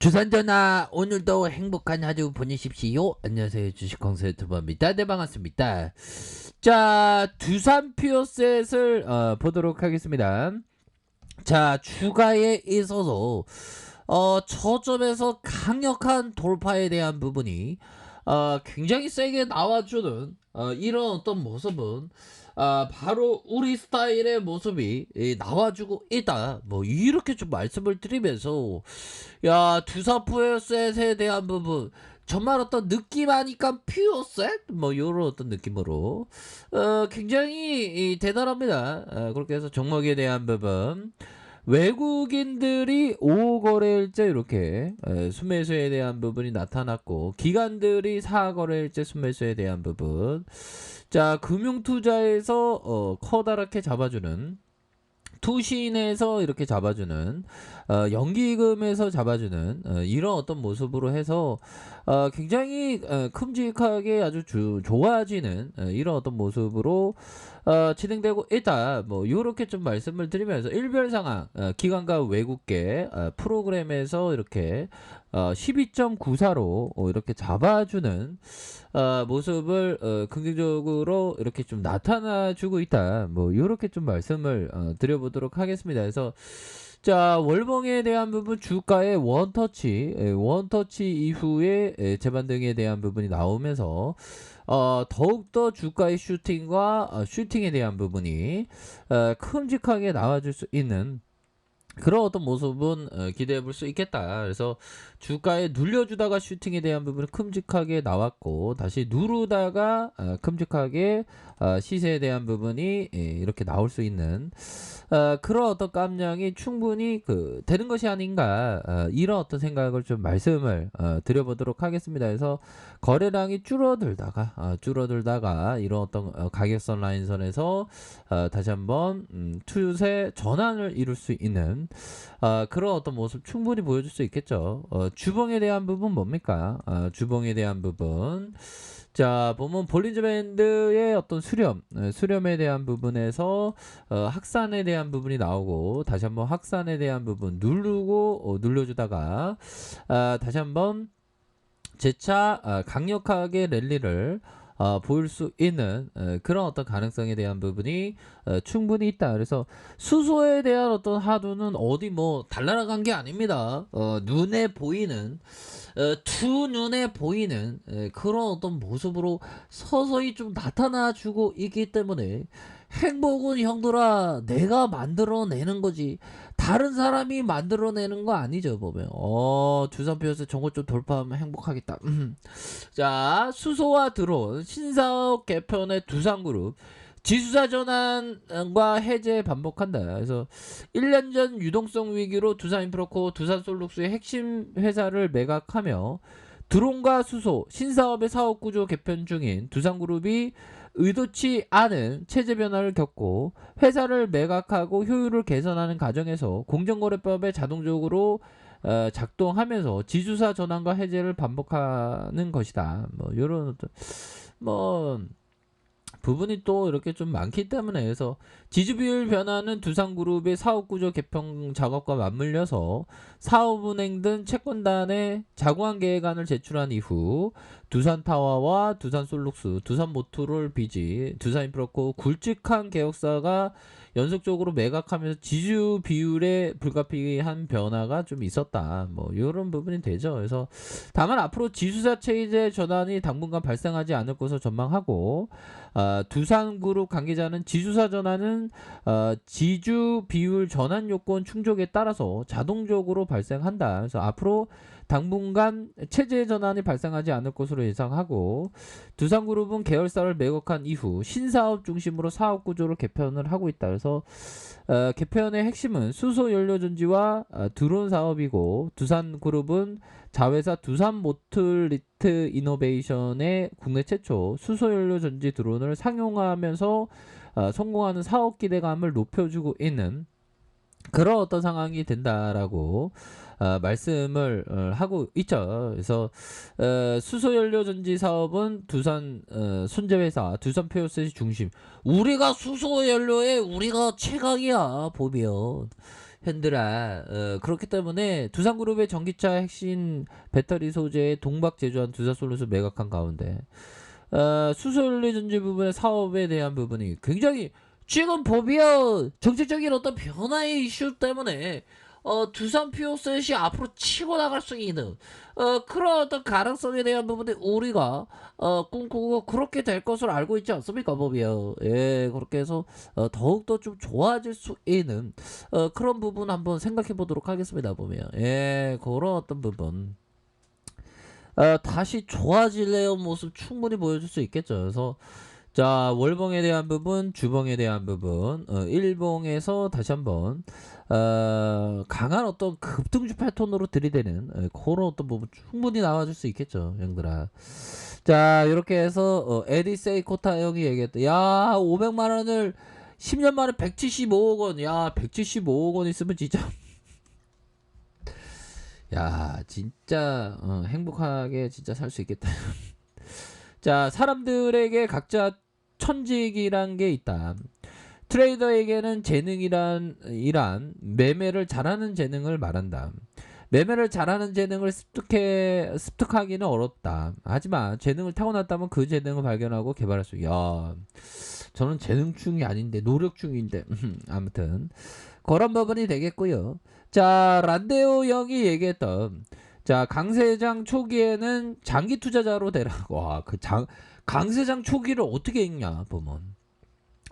주산전화 오늘도 행복한 하루 보내십시오. 안녕하세요, 주식광수 유튜버입니다. 네, 반갑습니다. 자, 두산 피어셋을 보도록 하겠습니다. 자, 주가에 있어서 저점에서 강력한 돌파에 대한 부분이 굉장히 세게 나와주는 이런 어떤 모습은 바로 우리 스타일의 모습이 나와주고 있다. 뭐 이렇게 좀 말씀을 드리면서 두산 퓨어셋에 대한 부분 정말 어떤 느낌 하니까 퓨어셋 뭐 요런 어떤 느낌으로 굉장히 대단합니다. 그렇게 해서 종목에 대한 부분 외국인들이 5거래일째 이렇게 순매수에 대한 부분이 나타났고, 기관들이 4거래일째 순매수에 대한 부분, 자 금융투자에서 커다랗게 잡아주는, 투신에서 이렇게 잡아주는, 연기금에서 잡아주는 이런 어떤 모습으로 해서 굉장히 큼직하게 아주 좋아지는 이런 어떤 모습으로 진행되고 있다. 뭐 요렇게 좀 말씀을 드리면서 일별 상황 기관과 외국계 프로그램에서 이렇게 12.94로 이렇게 잡아주는 모습을 긍정적으로 이렇게 좀 나타나주고 있다. 뭐 요렇게 좀 말씀을 드려보도록 하겠습니다. 그래서 자, 월봉에 대한 부분 주가의 원터치 이후에 재반등에 대한 부분이 나오면서 더욱더 주가의 슈팅에 대한 부분이 큼직하게 나와줄 수 있는 그런 어떤 모습은 기대해 볼 수 있겠다. 그래서 주가에 눌려주다가 슈팅에 대한 부분이 큼직하게 나왔고, 다시 누르다가 큼직하게 시세에 대한 부분이 이렇게 나올 수 있는 그런 어떤 깜냥이 충분히 되는 것이 아닌가, 이런 어떤 생각을 좀 말씀을 드려보도록 하겠습니다. 그래서 거래량이 줄어들다가 이런 어떤 가격선 라인선에서 다시 한번 추세 전환을 이룰 수 있는 그런 어떤 모습 충분히 보여줄 수 있겠죠. 주봉에 대한 부분 뭡니까? 주봉에 대한 부분, 자 보면 볼린저 밴드의 어떤 수렴에 대한 부분에서 확산에 대한 부분이 나오고, 다시 한번 확산에 대한 부분 누르고 눌러주다가 다시 한번 재차 강력하게 랠리를 보일 수 있는 그런 어떤 가능성에 대한 부분이 충분히 있다. 그래서 수소에 대한 어떤 하두는 어디 뭐 달나라간 게 아닙니다. 눈에 보이는 두 눈에 보이는 그런 어떤 모습으로 서서히 좀 나타나주고 있기 때문에, 행복은 형들아 내가 만들어내는 거지 다른 사람이 만들어내는 거 아니죠. 보면 두산 피어스 저거 좀 돌파하면 행복하겠다. 자, 수소와 드론 신사업 개편의 두산그룹 지수사 전환과 해제 반복한다. 그래서 1년 전 유동성 위기로 두산인프라코, 두산솔룩스의 핵심 회사를 매각하며 드론과 수소 신사업의 사업 구조 개편 중인 두산그룹이 의도치 않은 체제 변화를 겪고 회사를 매각하고 효율을 개선하는 과정에서 공정거래법에 자동적으로 작동하면서 지주사 전환과 해제를 반복하는 것이다. 뭐 이런 어떤 뭐 부분이 또 이렇게 좀 많기 때문에, 그래서 지주 비율 변화는 두산그룹의 사업구조 개편 작업과 맞물려서 사업은행 등 채권단에 자구한 계획안을 제출한 이후 두산타워와 두산솔룩스, 두산모토를 빚이 두산인프라코 굵직한 계약사가 연속적으로 매각하면서 지주 비율에 불가피한 변화가 좀 있었다. 뭐 이런 부분이 되죠. 그래서 다만 앞으로 지수사 체제 전환이 당분간 발생하지 않을 것으로 전망하고, 두산그룹 관계자는 지주사 전환은 지주 비율 전환 요건 충족에 따라서 자동적으로 발생한다. 그래서 앞으로 당분간 체제 전환이 발생하지 않을 것으로 예상하고, 두산그룹은 계열사를 매각한 이후 신사업 중심으로 사업 구조를 개편을 하고 있다. 그래서 개편의 핵심은 수소연료전지와 드론 사업이고, 두산그룹은 자회사 두산모틀리트 이노베이션의 국내 최초 수소연료전지 드론을 상용화하면서 성공하는 사업 기대감을 높여주고 있는 그런 어떤 상황이 된다라고 말씀을 하고 있죠. 그래서 수소연료전지 사업은 두산 손재회사 두산 피어셋이 중심. 우리가 수소연료에 우리가 최강이야 보면. 현들아. 그렇기 때문에 두산그룹의 전기차 핵심 배터리 소재의 동박 제조한 두산솔루션 매각한 가운데 수소연료 전지 부분의 사업에 대한 부분이 굉장히 지금 보면 정책적인 어떤 변화의 이슈 때문에 두산 피오셋이 앞으로 치고 나갈 수 있는 그런 어떤 가능성에 대한 부분에 우리가 꿈꾸고 그렇게 될 것으로 알고 있지 않습니까, 보면. 예, 그렇게 해서 더욱더 좀 좋아질 수 있는 그런 부분 한번 생각해 보도록 하겠습니다, 보면. 예, 그런 어떤 부분. 다시 좋아질래요 모습 충분히 보여줄 수 있겠죠. 그래서 자, 월봉에 대한 부분, 주봉에 대한 부분, 일봉에서 다시 한번 강한 어떤 급등주 패턴으로 들이대는 그런 어떤 부분 충분히 나와줄 수 있겠죠, 형들아. 자, 이렇게 해서 에디세이 코타 형이 얘기했다. 야, 500만 원을 10년 만에 175억 원. 야, 175억 원 있으면 진짜 야, 진짜 행복하게 진짜 살 수 있겠다. 자, 사람들에게 각자 천직이란 게 있다. 트레이더에게는 재능이란 매매를 잘하는 재능을 말한다. 매매를 잘하는 재능을 습득하기는 어렵다. 하지만 재능을 타고났다면 그 재능을 발견하고 개발할 수. 야, 저는 재능충이 아닌데 노력충인데 아무튼 그런 부분이 되겠고요. 자, 란데오 형이 얘기했던 자, 강세장 초기에는 장기 투자자로 되라고. 와, 강세장 초기를 어떻게 읽냐 보면.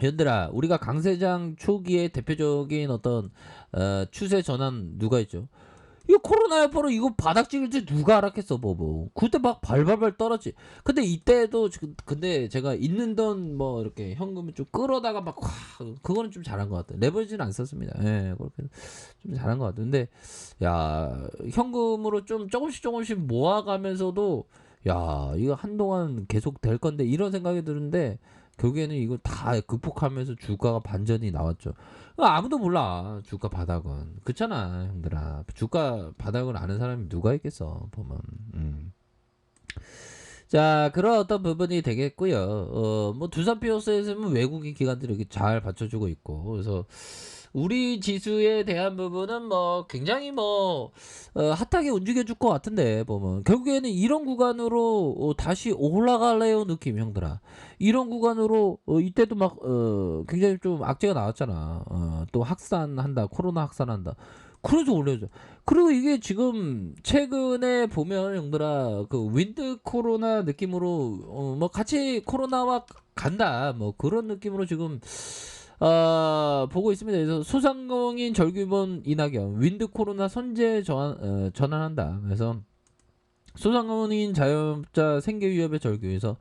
현들아, 우리가 강세장 초기의 대표적인 어떤 추세 전환 누가 있죠? 이 코로나 여파로 이거 바닥 찍을 때 누가 알았겠어, 뭐. 그때 막 발발발 떨었지. 근데 이때도 근데 제가 있는 돈 뭐 이렇게 현금을 좀 끌어다가 막 그거는 좀 잘한 것 같아요. 레버리지는 안 썼습니다. 예, 그렇게 좀 잘한 것 같아요. 근데 야, 현금으로 좀 조금씩 모아가면서도 야, 이거 한동안 계속 될 건데 이런 생각이 드는데 결국에는 이거 다 극복하면서 주가가 반전이 나왔죠. 아무도 몰라 주가 바닥은. 그렇잖아, 형들아. 주가 바닥을 아는 사람이 누가 있겠어, 보면. 자, 그런 어떤 부분이 되겠고요. 뭐 두산 피어스에서는 외국인 기관들이 이렇게 잘 받쳐주고 있고, 그래서 우리 지수에 대한 부분은 뭐 굉장히 뭐 핫하게 움직여줄 것 같은데, 보면 결국에는 이런 구간으로 다시 올라갈래요 느낌, 형들아. 이런 구간으로 이때도 막 굉장히 좀 악재가 나왔잖아. 또 확산한다, 코로나 확산한다. 그래서 올려줘. 그리고 이게 지금 최근에 보면 형들아 그 윈드 코로나 느낌으로 뭐 같이 코로나와 간다 뭐 그런 느낌으로 지금 보고 있습니다. 그래서 소상공인 절규본 이낙연 윈드 코로나 선제 전환한다. 그래서 소상공인 자영업자 생계 위협의 절규에서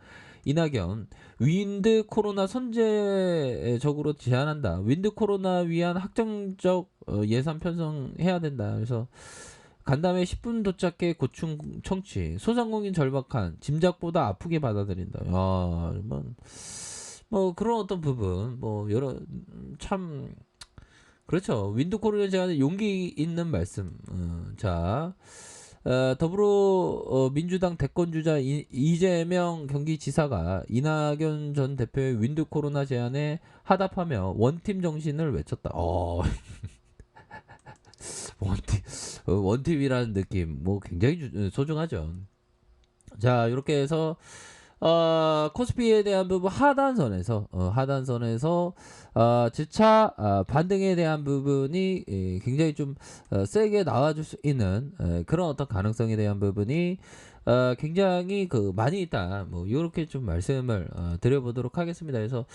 이낙연 윈드 코로나 선제적으로 제한한다. 윈드 코로나 위한 확정적 예산 편성해야 된다. 그래서 간담회 10분 도착해 고충 청취. 소상공인 절박한 짐작보다 아프게 받아들인다. 야, 뭐 그런 어떤 부분 뭐 여러 참 그렇죠. 윈드 코로나 제한에 용기 있는 말씀. 자. 더불어민주당 대권주자 이재명 경기지사가 이낙연 전 대표의 윈드 코로나 제안에 하답하며 원팀 정신을 외쳤다. 원팀이라는 느낌, 뭐 굉장히 소중하죠. 자, 이렇게 해서 코스피에 대한 부분 하단선에서 주차 반등에 대한 부분이 굉장히 좀 세게 나와줄 수 있는 그런 어떤 가능성에 대한 부분이 굉장히 많이 있다. 뭐 이렇게 좀 말씀을 드려보도록 하겠습니다. 그래서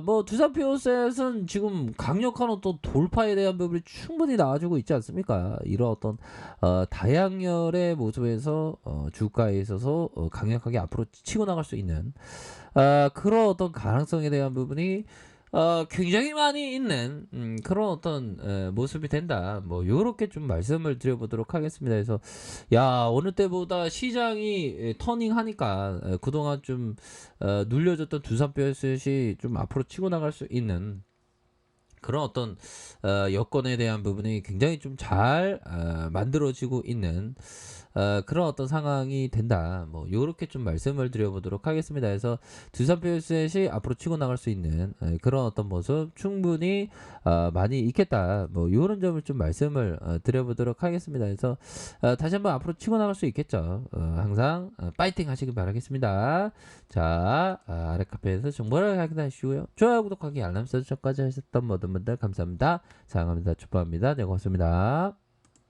뭐 두산 피오셋은 지금 강력한 어떤 돌파에 대한 부분이 충분히 나와주고 있지 않습니까? 이런 어떤 다양열의 모습에서 주가에 있어서 강력하게 앞으로 치고 나갈 수 있는 그런 어떤 가능성에 대한 부분이 굉장히 많이 있는 그런 어떤 모습이 된다. 뭐 요렇게 좀 말씀을 드려보도록 하겠습니다. 그래서 야, 어느 때보다 시장이 터닝하니까 그동안 좀 눌려졌던 두산뼈셋이 좀 앞으로 치고 나갈 수 있는 그런 어떤 여건에 대한 부분이 굉장히 좀 잘 만들어지고 있는 그런 어떤 상황이 된다. 뭐 요렇게 좀 말씀을 드려보도록 하겠습니다. 그래서 두산 베어스이 앞으로 치고 나갈 수 있는 그런 어떤 모습 충분히 많이 있겠다. 뭐 요런 점을 좀 말씀을 드려보도록 하겠습니다. 그래서 다시 한번 앞으로 치고 나갈 수 있겠죠. 항상 파이팅 하시길 바라겠습니다. 자, 아래 카페에서 정보를 확인하시고요. 좋아요, 구독하기, 알람 설정까지 하셨던 모든 분들 감사합니다. 사랑합니다. 축복합니다. 네, 고맙습니다.